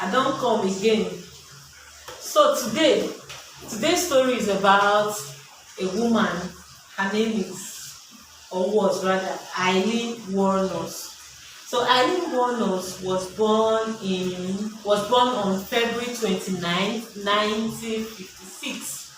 I don't come again. So today's story is about a woman. Her name is, or was rather, AILEEN WUORNOS. So AILEEN WUORNOS was born on February 29th, 1956.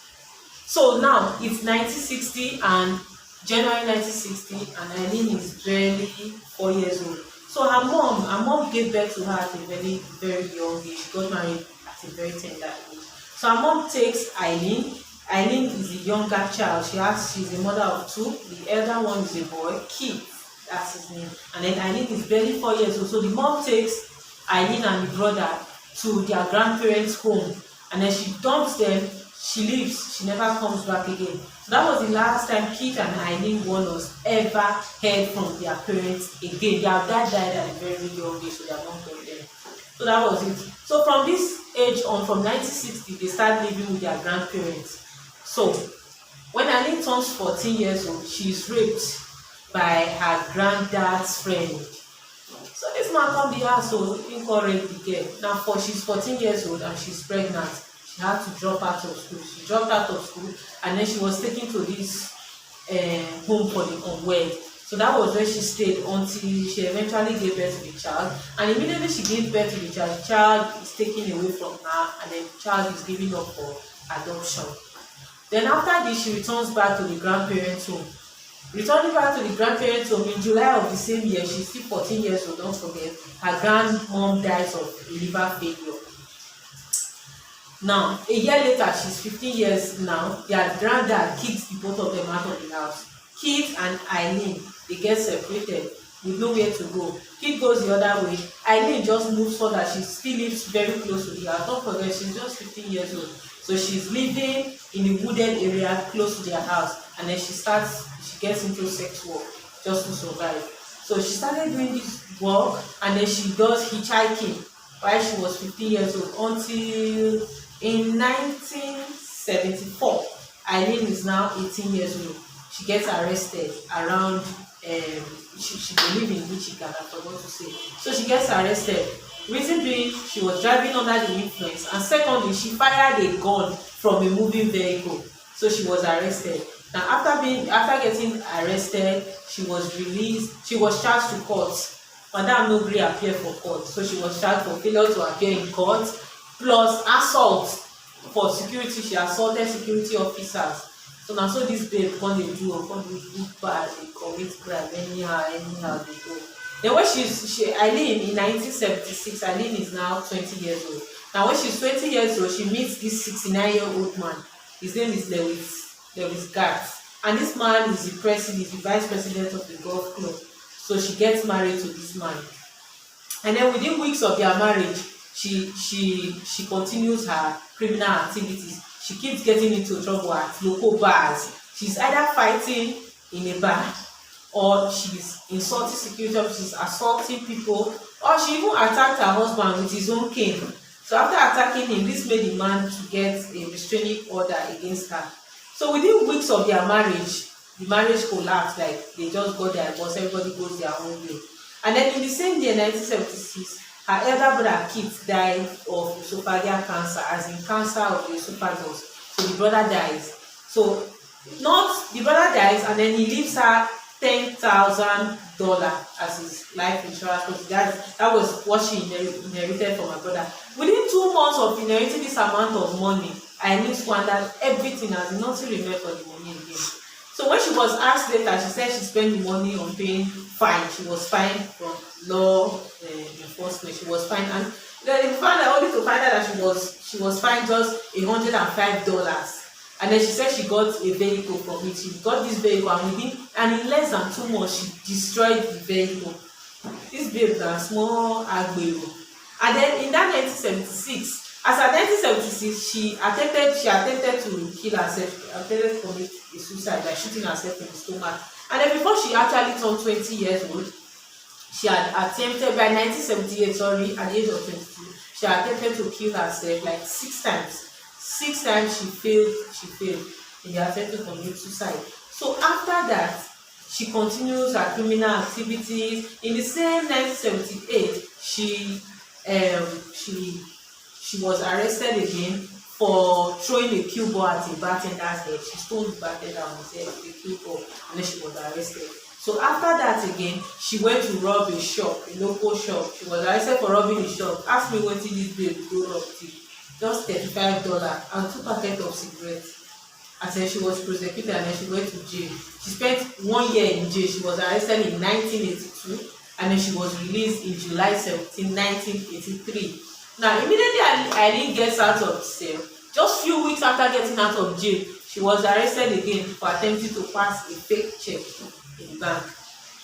So now it's 1960 and January 1960, and AILEEN is barely 4 years old. So her mom gave birth to her at a very, very young age. She got married at a very tender age. So her mom takes AILEEN. AILEEN is the younger child. She's a mother of two. The elder one is a boy, Keith, that's his name. And then AILEEN is barely 4 years old. So the mom takes AILEEN and the brother to their grandparents' home, and then she dumps them. She leaves. She never comes back again. So that was the last time Keith and AILEEN WUORNOS ever heard from their parents again. Their dad died at a very young age, so they are not from them. So that was it. So from this age on, from 1960, they start living with their grandparents. So when AILEEN turns 14 years old, she is raped by her granddad's friend. So this man come the house, so he rape the girl. Now she's 14 years old and she's pregnant. She had to drop out of school. She dropped out of school, and then she was taken to this home for the unwed. So that was where she stayed until she eventually gave birth to the child. And immediately she gave birth to the child is taken away from her, and then the child is given up for adoption. Then after this, she returns back to the grandparents' home. Returning back to the grandparents' home in July of the same year, she's still 14 years old, don't forget. Her grandmom dies of liver failure. Now, a year later, she's 15 years now. Their granddad kicks the both of them out of the house. Keith and AILEEN, they get separated with nowhere to go. Keith goes the other way. AILEEN just moves further. She still lives very close to the house. Don't forget, she's just 15 years old. So she's living in a wooded area close to their house. And then she gets into sex work just to survive. So she started doing this work, and then she does hitchhiking while she was 15 years old until in 1974. AILEEN is now 18 years old. She gets arrested around she live in Michigan, I forgot to say. So she gets arrested. Reason being, she was driving under the influence, and secondly, she fired a gun from a moving vehicle. So she was arrested. Now after getting arrested, she was released. She was charged to court. Madam no gree appear for court, so she was charged for failure to appear in court, plus assault for security. She assaulted security officers. So now, so this babe come dey do bad, dey commit crime anyhow they go. Then when AILEEN in 1976, AILEEN is now 20 years old. Now when she's 20 years old, she meets this 69-year-old man. His name is Lewis Gatz, and this man is the vice president of the golf club. So she gets married to this man, and then within weeks of their marriage, she continues her criminal activities. She keeps getting into trouble at local bars. She's either fighting in a bar, or she's insulting security officers, assaulting people, or she even attacked her husband with his own cane. So after attacking him, this made the man to get a restraining order against her. So within weeks of their marriage, the marriage collapsed. Like they just got their divorce, everybody goes their own way. And then in the same year, 1976, her elder brother Keith died of esophageal cancer, as in cancer of the esophagus. So the brother dies. So the brother dies, and then he leaves her $10,000 as his life insurance. That was what she inherited from her brother. Within 2 months of inheriting this amount of money, AILEEN squandered everything, as nothing remained for the money again. So when she was asked later, she said she spent the money on paying fine. She was fined from law enforcement. She was fined, and then they found out only to find out that she was fined just $105. And then she said she got a vehicle from it. She got this vehicle, and in less than 2 months, she destroyed the vehicle. This babe na small agbero. And then in that 1976, as at 1976, she attempted to kill herself. She attempted to commit a suicide by shooting herself in the stomach. And then before she actually turned 20 years old, she had attempted, by 1978, at the age of 22, she attempted to kill herself like 6 times. 6 times she failed in the attempt to commit suicide. So after that, she continues her criminal activities. In the same 1978, she she was arrested again for throwing a cue ball at a bartender's head. She stole the bartender on his head with a cue ball, and then she was arrested. So after that again, she went to rob a shop, a local shop. She was arrested for robbing a shop. Ask me wetin this babe go rob till. Just $35 and 2 packets of cigarettes. And then she was prosecuted, and then she went to jail. She spent 1 year in jail. She was arrested in 1982, and then she was released in July 17, 1983. Now, immediately AILEEN gets out of cell, just few weeks after getting out of jail, she was arrested again for attempting to pass a fake check in the bank.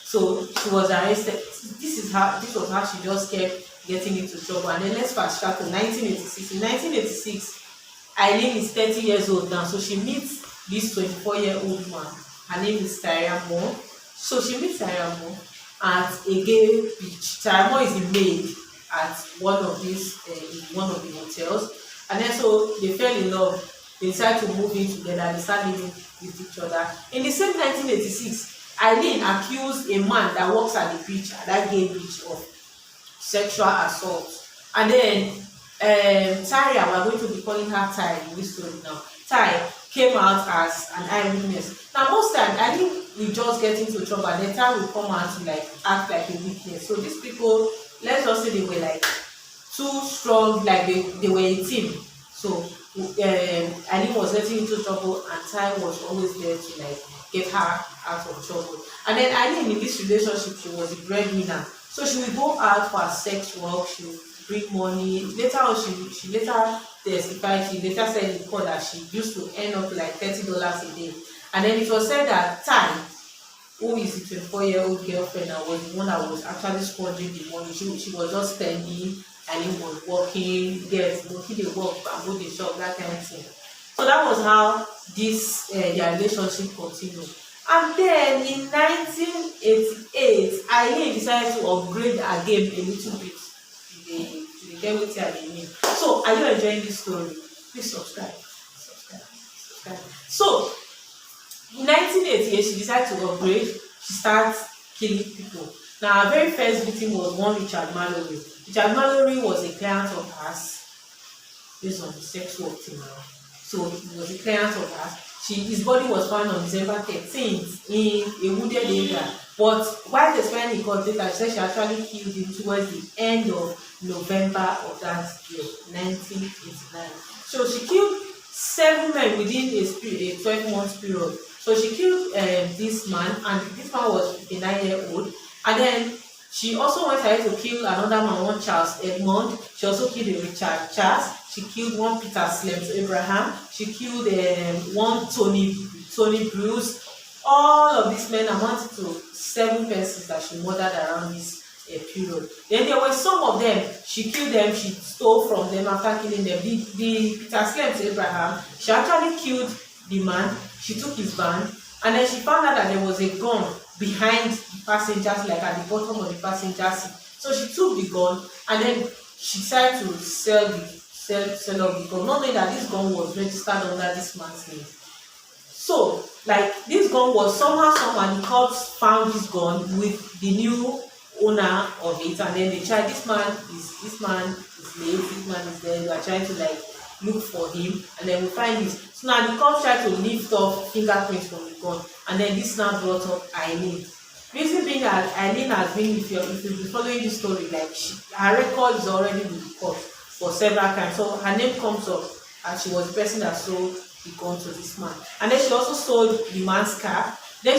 So she was arrested. This was how she just kept getting into trouble. And then let's fast track to 1986. In 1986, AILEEN is 30 years old now, so she meets this 24-year-old man. Her name is Tyra. So she meets Tyra at a gay beach. Tyra is a maid at one of the hotels, and then so they fell in love. They decided to move in together. They started living with each other. In the same 1986, AILEEN accused a man that works at the beach, at that gay beach, of sexual assault. And then Tyra, we're going to be calling her Ty in this story now. Ty came out as an eyewitness. Now most times AILEEN will just get into trouble, and then Ty will come out to like act like a witness. So these people, let's just say they were like too strong, like they were a team. So AILEEN was getting into trouble, and Ty was always there to like get her out of trouble. And then AILEEN, in this relationship, she was a breadwinner. So she would go out for sex work, she would bring money. Later on, she later testified, she later said in court that she used to earn up to like $30 a day. And then it was said that Ty, who is the 24-year-old girlfriend, and was the one that was actually squandering the money. She was just spending, and he was working, yes, he dey work and go dey shop, that kind of thing. So that was how this their relationship continued. And then in 1988, AILEEN decided to upgrade her game a little bit. They get wetin I mean. So are you enjoying this story? Please subscribe. So in 1988, she decided to upgrade. She started killing people. Now, her very first victim was one Richard Mallory. Richard Mallory was a client of hers, based on the sex work thing now. So he was a client of hers. His body was found on December 13th in a wooded area. But while the spending in court later, she said she actually killed him towards the end of November of that year, 1989. So she killed 7 men within a 12-month period. So she killed this man, and this man was 59-year-old. And then she also went ahead to kill another man, one Charles Edmond. She also killed a Richard Charles. She killed one Peter Slems Abraham. She killed one Tony Bruce. All of these men amounted to 7 persons that she murdered around this period. Then there were some of them, she killed them, she stole from them after killing them. The Peter Slems Abraham, she actually killed the man, she took his van, and then she found out that there was a gun behind the passengers, like at the bottom of the passenger seat. So she took the gun, and then she decided to sell off the gun, not knowing that this gun was registered under this man's name. So, like, this gun was somehow the cops found this gun with the new owner of it, and then they tried, this man is late, this man is there, they are trying to like look for him, and then we find this. So now the cops tried to lift off fingerprints from the gun, and then this now brought up AILEEN. Reason being that AILEEN has been, if you've been following this story, like her record is already with the court for several times. So her name comes up, and she was the person that sold the gun to this man. And then she also sold the man's car. Then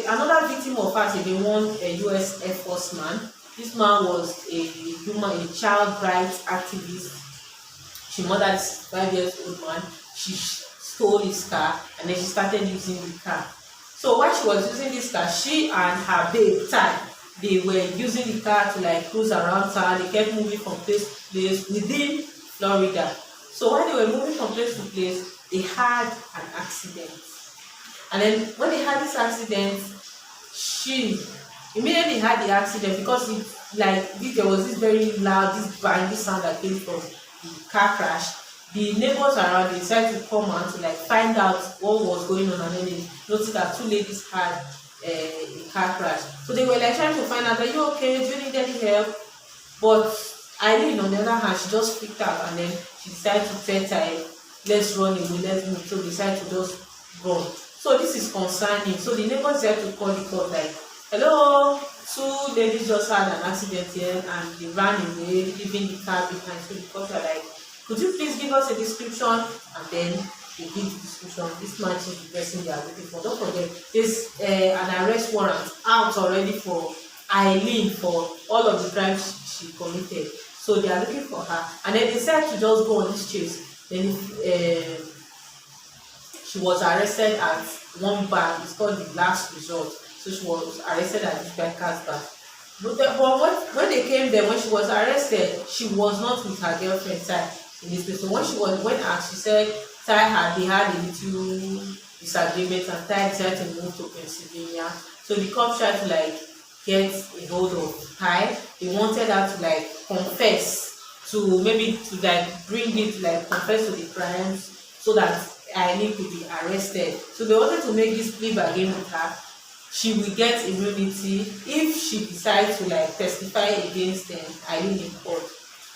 another victim of hers is one US Air Force man. This man was a child rights activist. She murdered this 5-year-old man. She stole his car, and then she started using the car. So while she was using this car, she and her babe Ty, they were using the car to like cruise around town. They kept moving from place to place within Florida. So while they were moving from place to place, they had an accident. And then when they had this accident, she immediately had the accident because there was this very loud, this banging sound that came from the car crash. The neighbors around, they decided to come out to like find out what was going on, and then they noticed that 2 ladies had a car crash. So they were like trying to find out, are you okay? Do you need any help? But Eileen, on the other hand, she just freaked out, and then she decided to tell Ty, let's run away, let's move. So they decided to just run. So this is concerning. So the neighbors had to call the court like, hello, two ladies just had an accident here and they ran away, leaving the car behind. So the court were like, could you please give us a description? And then they give the description. This matches the person they are looking for. Don't forget, there's an arrest warrant out already for Eileen for all of the crimes she committed. So they are looking for her. And then they decided to just go on this chase. Then she was arrested at one bar. It's called the Last Resort. So she was arrested at this biker's bar. But when they came there, when she was arrested, she was not with her girlfriend Ty in this place. So when asked, she said they had a little disagreement, and Ty decided to move to Pennsylvania. So the cops tried to like get a hold of Ty. They wanted her to like confess, to maybe to like bring it, like confess to the crimes, so that Eileen could be arrested. So they wanted to make this plea bargain with her. She will get immunity if she decides to like testify against Eileen in court.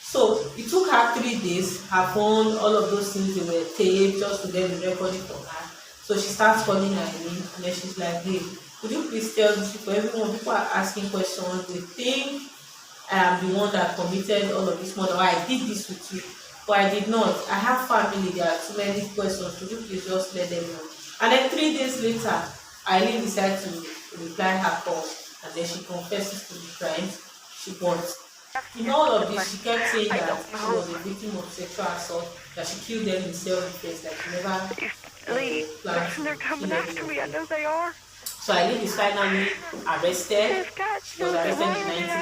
So it took her 3 days. Her phone, all of those things, they were taped just to get the recording for her. So she starts calling Eileen, and then she's like, hey, could you please tell these people, everyone, people are asking questions, they think I am the one that committed all of this murder, or I did this with you, but I did not. I have family, there are too many questions, could you please just let them know? And then 3 days later, Eileen decided to reply her call, and then she confesses to the crimes she bought. In all of this, she kept saying that she was a victim of sexual assault, that she killed them in self-defense, that she never planned to kill them. I know they are. So Eileen is finally arrested. She was arrested in 1990, and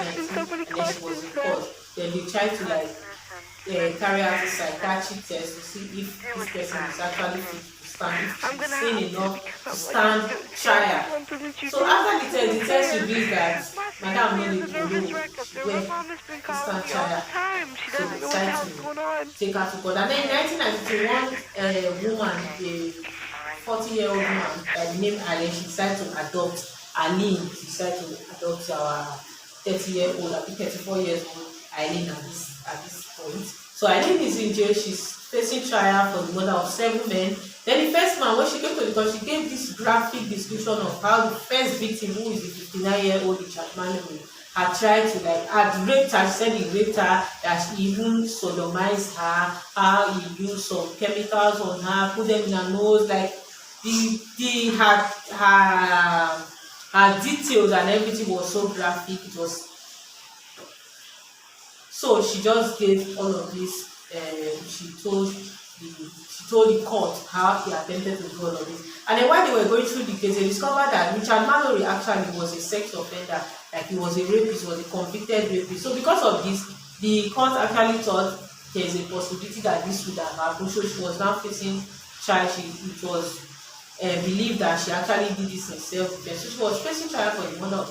then she was in court. Then they tried to like carry out a psychiatric test to see if this person is actually fit to stand, if she's sane enough to stand trial. So after the test reveals that Madam no dey follow to stand trial. So they decided to take her to court. And then in 1991, woman, a 40-year-old woman by the name Eileen, she decided to adopt Eileen. She decided to adopt our 30-year-old, I think 34 years old Eileen at this point. So Eileen is in jail. She's facing trial for the murder of 7 men. Then the first man, when she came to the court, she gave this graphic description of how the first victim, who is the 59-year-old Richard Mallory, had tried to had raped her. She said he raped her, that he even sodomized her, how he used some chemicals on her, put them in her nose, like her details and everything was so graphic. It was so she just gave all of this. She told the court how he attempted to do all of this. And then while they were going through the case, they discovered that Richard Mallory actually was a sex offender, like he was a rapist, was a convicted rapist. So because of this, the court actually thought there is a possibility that this would have happened. So she was now facing trial. It was believed that she actually did this in self-defense. So she was facing trial for the murder of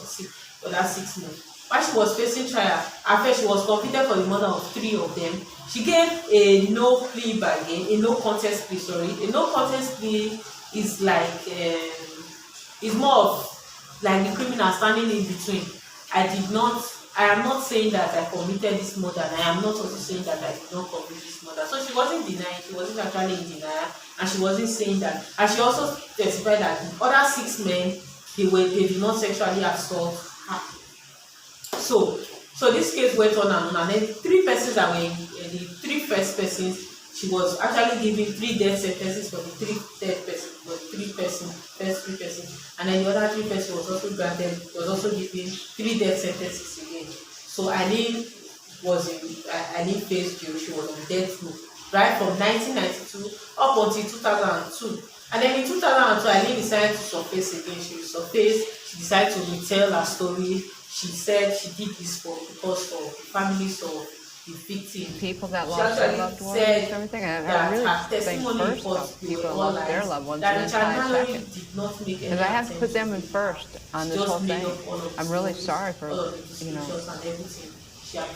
that 6 men. While she was facing trial, after she was convicted for the murder of 3 of them, she gave a no plea bargain, a no contest plea. A no contest plea is like is more of like the criminal standing in between. I am not saying that I committed this murder, and I am not also saying that I did not commit this murder. So she wasn't denying, she wasn't actually in denial, and she wasn't saying that. And she also testified that the other 6 men, they did not sexually assault her. So this case went on and on, and then 3 persons that were the 3 first persons, she was actually giving 3 death sentences for the 3 third person, for the first 3 persons, and then the other 3 persons was also giving 3 death sentences again. So Eileen faced jail. She was on death row right from 1992 up until 2002. And then in 2002, Eileen decided to surface again. She decided to retell her story. She said she did this because of the families of the victim. People that lost their loved ones and everything. I really think first people that lost their loved ones in 5 seconds. Because I have to put them in first on this whole thing. I'm really sorry for,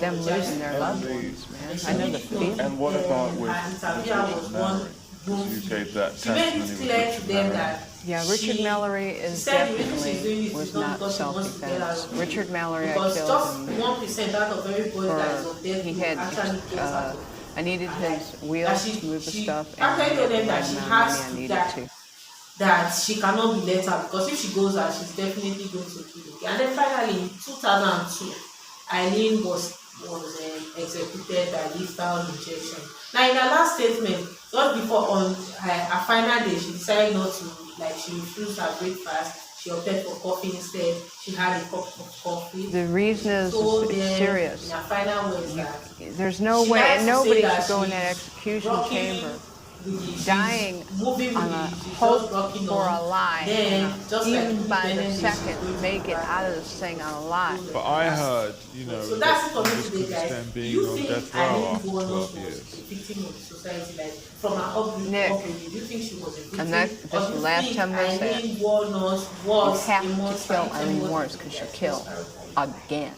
them losing their loved ones, man. I know the feeling. And what about with Richard Mallory? Communicate that she made it clear to them that yeah, Richard Mallory is definitely was not self-defense. Richard Mallory, I killed him he had, I needed his wheels to move the stuff, and I had the right amount of money I needed to. That she cannot be let out, because if she goes out, she's definitely going to kill again. And then finally, in 2002, AILEEN was executed by lethal injection. Now, in her last statement, just before on her final day, she decided not to, she refused her breakfast. She opted for coffee instead. She had a cup of coffee. The reason is serious. In her final words, there's no way, nobody should go in that execution chamber dying on a hope for a lie, even by the second, make it out of this thing on a lie. But I heard, so that's it for me today, guys. being You on think death row AILEEN after WUORNOS 12 was years. a victim of the society, from her upbringing? Nick, Do you think she was a victim? and that's the last time I said, AILEEN WUORNOS was you have to kill AILEEN WUORNOS because she killed again.